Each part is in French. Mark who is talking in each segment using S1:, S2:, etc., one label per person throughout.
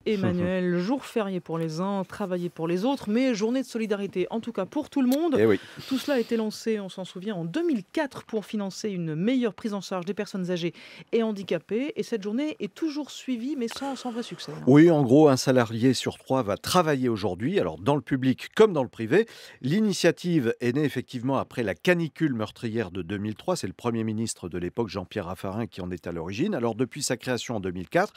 S1: Emmanuel, jour férié pour les uns, travaillé pour les autres, mais journée de solidarité, en tout cas pour tout le monde.
S2: Eh oui.
S1: Tout cela a été lancé, on s'en souvient, en 2004 pour financer une meilleure prise en charge des personnes âgées et handicapées. Et cette journée est toujours suivie, mais sans vrai succès, hein.
S2: Oui, en gros, un salarié sur trois va travailler aujourd'hui, alors dans le public comme dans le privé. L'initiative est née effectivement après la canicule meurtrière de 2003. C'est le Premier ministre de l'époque, Jean-Pierre Raffarin, qui en est à l'origine. Alors depuis sa création en 2004,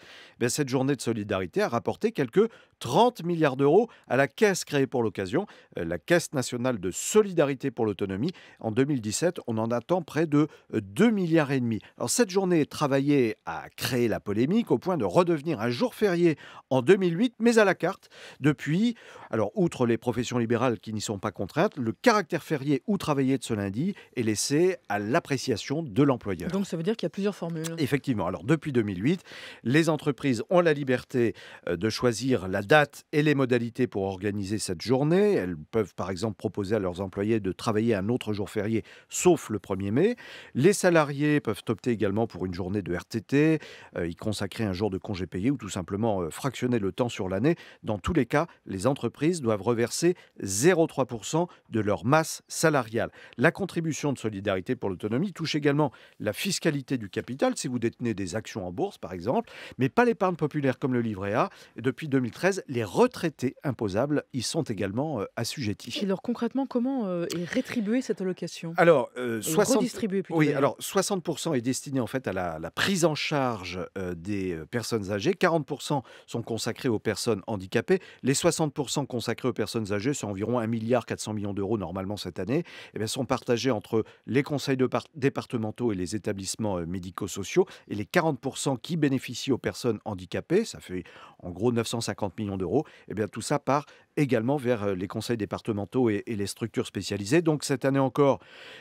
S2: cette journée de solidarité a rapporté quelques 30 milliards d'euros à la caisse créée pour l'occasion, la Caisse nationale de solidarité pour l'autonomie. En 2017, on en attend près de 2 milliards et demi. Alors cette journée travaillée a créé la polémique au point de redevenir un jour férié en 2008, mais à la carte. Depuis, alors outre les professions libérales qui n'y sont pas contraintes, le caractère férié ou travaillé de ce lundi est laissé à l'appréciation de l'employeur.
S1: Donc ça veut dire qu'il y a plusieurs formules.
S2: Effectivement, alors depuis 2008, les entreprises ont la liberté de choisir la date et les modalités pour organiser cette journée. Elles peuvent par exemple proposer à leurs employés de travailler un autre jour férié, sauf le 1er mai. Les salariés peuvent opter également pour une journée de RTT, y consacrer un jour de congé payé ou tout simplement fractionner le temps sur l'année. Dans tous les cas, les entreprises doivent reverser 0,3% de leur masse salariale. La contribution de solidarité pour l'autonomie touche également la fiscalité du capital, si vous détenez des actions en bourse par exemple, mais pas l'épargne populaire comme le livret A. Et depuis 2013, les retraités imposables y sont également assujettis.
S1: Et alors concrètement, comment est rétribuée cette allocation?
S2: Alors,
S1: Et
S2: 60
S1: redistribuée plutôt
S2: oui,
S1: d'ailleurs.
S2: alors 60% est destiné en fait à la prise en charge, des, personnes âgées. 40% sont consacrés aux personnes handicapées. Les 60% consacrés aux personnes âgées, c'est environ 1,4 milliard d'euros normalement cette année, sont partagés entre les conseils départementaux et les établissements, médico-sociaux, et les 40% qui bénéficient aux personnes handicapées, ça fait en gros 950 millions d'euros, tout ça part également vers, les conseils départementaux et les structures spécialisées. Donc cette année encore,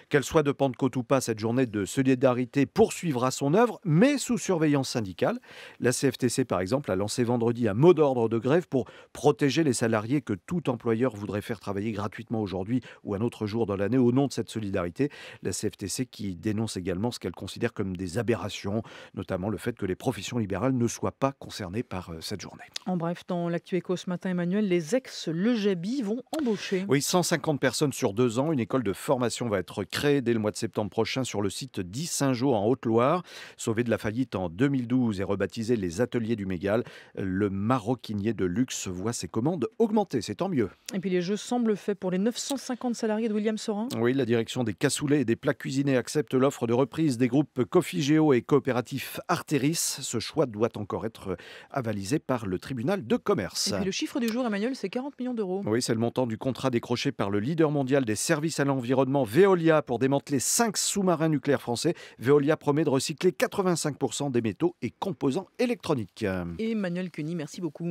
S2: qu'elle soit de Pentecôte ou pas, cette journée de solidarité poursuivra son œuvre, mais sous surveillance syndicale. La CFTC, par exemple, a lancé vendredi un mot d'ordre de grève pour protéger les salariés que tout employeur voudrait faire travailler gratuitement aujourd'hui ou un autre jour dans l'année au nom de cette solidarité. La CFTC qui dénonce également ce qu'elle considère comme des aberrations, notamment le fait que les professions libérales ne soient pas concernées par cette journée.
S1: En bref, dans l'actu éco ce matin, Emmanuel, les ex-Lejabi vont embaucher.
S2: Oui, 150 personnes sur 2 ans. Une école de formation va être créée dès le mois de septembre prochain sur le site d'Issingeaux en Haute-Loire. Sauvé de la faillite en 2012 et rebaptisé les Ateliers du Mégal, le maroquinier de luxe voit ses commandes augmenter. C'est tant mieux.
S1: Et puis les jeux semblent faits pour les 950 salariés de William Sorin.
S2: Oui, la direction des cassoulets et des plats cuisinés accepte l'offre de reprise des groupes Coffee Géo et coopératif Arteris. Ce choix doit encore être avalisé par le tribunal de commerce.
S1: Et puis le chiffre du jour, Emmanuel, c'est 40 millions d'euros.
S2: Oui, c'est le montant du contrat décroché par le leader mondial des services à l'environnement, Veolia, pour démanteler 5 sous-marins nucléaires français. Veolia promet de recycler 85% des métaux et composants électroniques.
S1: Et Emmanuel Cuny, merci beaucoup.